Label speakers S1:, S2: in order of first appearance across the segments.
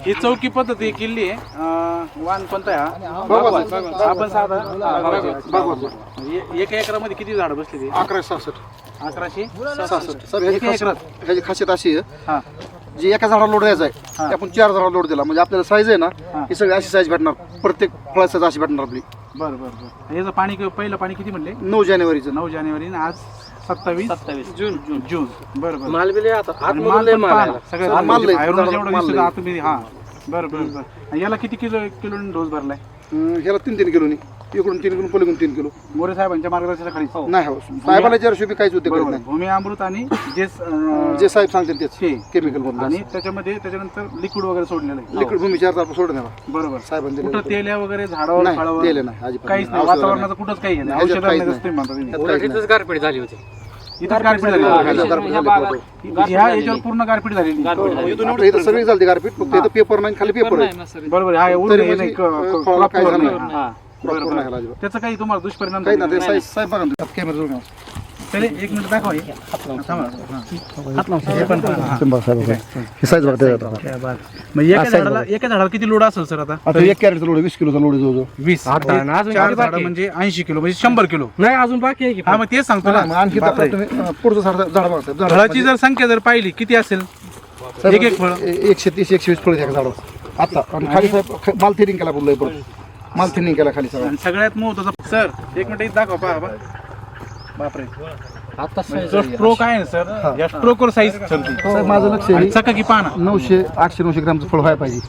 S1: ही चौकी पद्धती किल्ली आहे. वाण कोणता आहे हा? आपण साधा एका एकरामध्ये किती झाड बसली ती? 1166.
S2: सर ह्याची खासियत अशी आहे
S1: हा
S2: जी एका झाडाला लोड द्यायचा आहे ते आपण 4 झाडाला लोड दिला म्हणजे आपल्याला साईज आहे ना ही सगळी अशी साईज भेटणार प्रत्येक फळाची अशी भेटणार आपली.
S1: बरं बरं बरं. याचं पाणी पहिलं पाणी किती म्हणले?
S2: 9 जानेवारीचं.
S1: 9 जानेवारी आणि आज 27 जून. बरं बरं.
S3: माल बिले आता
S1: आणि माल पण पाहा. सगळं
S2: माल लय.
S1: बाहेरून जेवढं
S2: माल
S1: दिसतं
S2: लय.
S1: आतमध्ये हा. बरं बरं बरं. आणि याला किती किलो डोस भरलाय?
S2: ह्याला 3 किलोनी इकडून 3 किलो पलीकडून 3 किलो.
S1: मोरे साहेबांच्या मार्गदर्शनाखाली
S2: नाही हो साहेबाला 400 काहीच होते
S1: बरोबर. भूमी अमृत आणि
S2: जे साहेब सांगतील तेच
S1: हे.
S2: केमिकल मधून
S1: आणि त्याच्यानंतर लिक्विड वगैरे सोडलेलं आहे.
S2: लिक्विड भूमी 4 तारपा सोडून द्यावा
S1: बरोबर.
S2: साहेबांनी
S1: कुठं तेल्या वगैरे झाडावर
S2: नाही
S1: फळावर
S2: दिले नाही अजिबात
S1: काहीच नाही. वातावरणाचं कुठंच काही नाही.
S2: ह्याच्यात
S1: औषध
S2: काहीच
S1: नाही
S2: नाही.
S1: तुम्ही म्हणता तुम्ही.
S3: तिथंच गारपीट झाली होती.
S1: इथं गारपीट झाली. ह्या याच्यावर पूर्ण गारपीट झालेली.
S2: आपल्या इथं सगळी चालते गारपीट फक्त इथं पेपर नाही खाली पेपर आहे
S1: बरोबर. हा एवढं
S2: तरी
S1: हे
S2: म्हणजे
S1: नाही,
S2: फळाला काही
S1: crop
S2: झालं
S1: नाही.
S2: नाही.
S1: हा.
S2: Crop
S1: बरोबर.
S2: नाही अजिबात.
S1: त्याचा काही तुम्हाला दुष्परिणाम
S2: काही
S1: झाले?
S2: नाही ते साईज बघा ना कॅमेरा जोडून
S1: चले 1 मिनिट दाखवा हे. थांबा. हे पण पहा. हा.
S2: ही साईज बघता येतात
S1: म्हणजे एका झाडाला किती लोड असेल सर आता?
S2: आता 1 कॅरेटचा लोड 20 किलोचा लोड जवळ
S1: 20.
S3: अजून
S1: 4
S3: किती
S1: झाडं
S3: बाकी?
S1: म्हणजे 80 किलो म्हणजे 100 किलो.
S3: नाही अजून बाकी आहे की.
S1: हा मग तेच सांगतो ना.
S2: आणखी
S1: बापरे.
S2: तुम्ही पुढचं झाड बघा
S1: फळाची जर संख्या जर पाहिली किती असेल? एक फळ
S2: 130 120 फळ एका झाडावर आता आणि खाली साहेब माल थिनिंग केला बोललोय परत माल थिनिंग केला खाली सगळं
S1: आणि सगळ्यात महत्वाचा सर 1 मिनिट इथं दाखवा पहा. बापरे.
S3: आता
S1: जो स्ट्रोक आहे ना सर या स्ट्रोकवर साईज ठरते.
S2: साहेब माझं लक्ष
S1: आणि
S2: आहे
S1: चकाकी पाहा ना.
S2: 900 800 900 ग्रामचं फळ व्हायला पाहिजे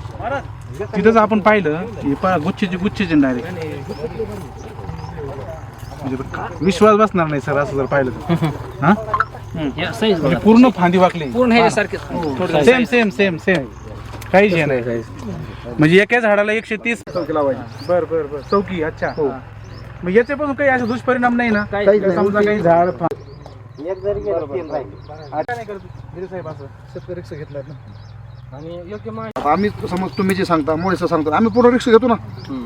S1: तिथंच आपण पाहिलं हे पहा गुच्छेचे डायरेक्ट म्हणजे विश्वास बसणार नाही सर असं जर पाहिलं तर. हा म्हणजे पूर्ण फांदी वाकली
S3: पूर्ण ह्याच्यासारखे
S1: सेम काहीच हे नाही. म्हणजे एका झाडाला 130
S2: लावायची
S1: बर बर बर. चौकी अच्छा. मग याच्यापासून काही असा दुष्परिणाम नाही ना?
S2: काहीच नाही.
S1: समजा काही झाड
S3: एक जरी गेलं 3 राहील.
S1: साहेब असं
S2: शेतकरी रिक्षा घेतलाय ना
S3: आणि योग्य माहिती
S2: आता आम्ही समज तुम्ही जे सांगता मोडीचं सांगता आम्ही पूर्ण रिक्षा घेतो ना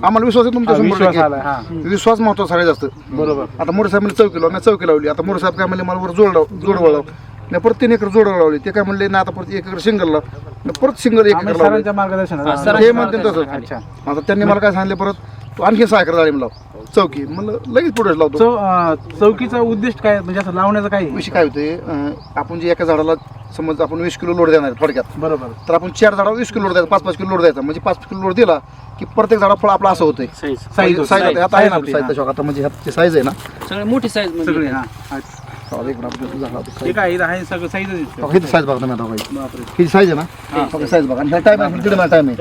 S2: आम्हाला विश्वास आहे तुमच्या
S1: विश्वास
S2: 100%
S1: आला. हा
S2: विश्वास महत्वाचा सगळ्यात जास्त.
S1: बरोबर.
S2: आता मोठे साहेब म्हणले चौकी लावली मी चौकी लावली आता मोठे साहेब काय म्हणले मला वर जोड वळव मी परत 3 एकर जोड लावली ते काय म्हणले ना आता परत 1 एकर सिंगल लाव मी परत सिंगल 1
S1: आम्ही
S2: एकर लावली
S1: सरांच्या मार्गदर्शनात
S2: हे म्हणते तसंच.
S1: अच्छा.
S2: आता त्यांनी मला काय सांगितलं परत तू आणखी 6 एकर डाळिंब लाव चौकी म्हणलं लगेच पुढे लावतो.
S1: चौकीचा उद्दिष्ट काय म्हणजे असं लावण्याचं काय?
S2: विषय काय होते आपण जे एका झाडाला समज आपण 20 किलो लोड देणार आहे थोडक्यात
S1: बरोबर.
S2: तर आपण 4 झाडाला 20 किलो लोड द्यायचा 5-5 किलो लोड द्यायचा म्हणजे 5 किलो लोड दिला की प्रत्येक झाडा फळ आपलं असं होतंय
S1: साईज
S2: साईज आता आहे ना आपली साईज आता म्हणजे ह्याची साईज आहे ना
S3: सगळ्यात मोठी साईज
S1: सगळे. हा हे काय इथं आहे सगळं साईज.
S2: ही साईज बघा तुम्ही आता बाई
S1: बापरे.
S2: ही साईज आहे ना साईज बघा आणि ह्या टाइम आहे तिकडे मला टाइम आहे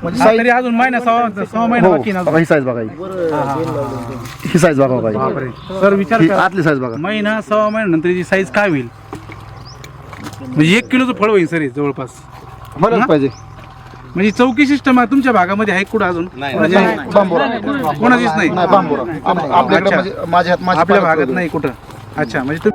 S2: म्हणजे
S1: हा,
S2: साईज
S1: तरी अजून महिना सहा महिना बाकी ना.
S2: बघा ही साईज बघा ही साईज बघा बाई
S1: बापरे. सर विचार
S2: ही
S1: करा
S2: आतली साईज बघा
S1: महिना 6 महिन्यानंतर याची साईज काय होईल? म्हणजे 1 किलोचं फळ होईल सर हे जवळपास.
S2: बरंच पाहिजे
S1: म्हणजे चौकी सिस्टम आहे तुमच्या भागामध्ये आहे कुठं अजून?
S2: बांबोरा
S1: कोणाचीच नाही.
S2: बांबोरा आपल्याकडे
S1: अच्छा.
S2: म्हणजे माझ्या
S1: आपल्या भागात नाही कुठं. अच्छा म्हणजे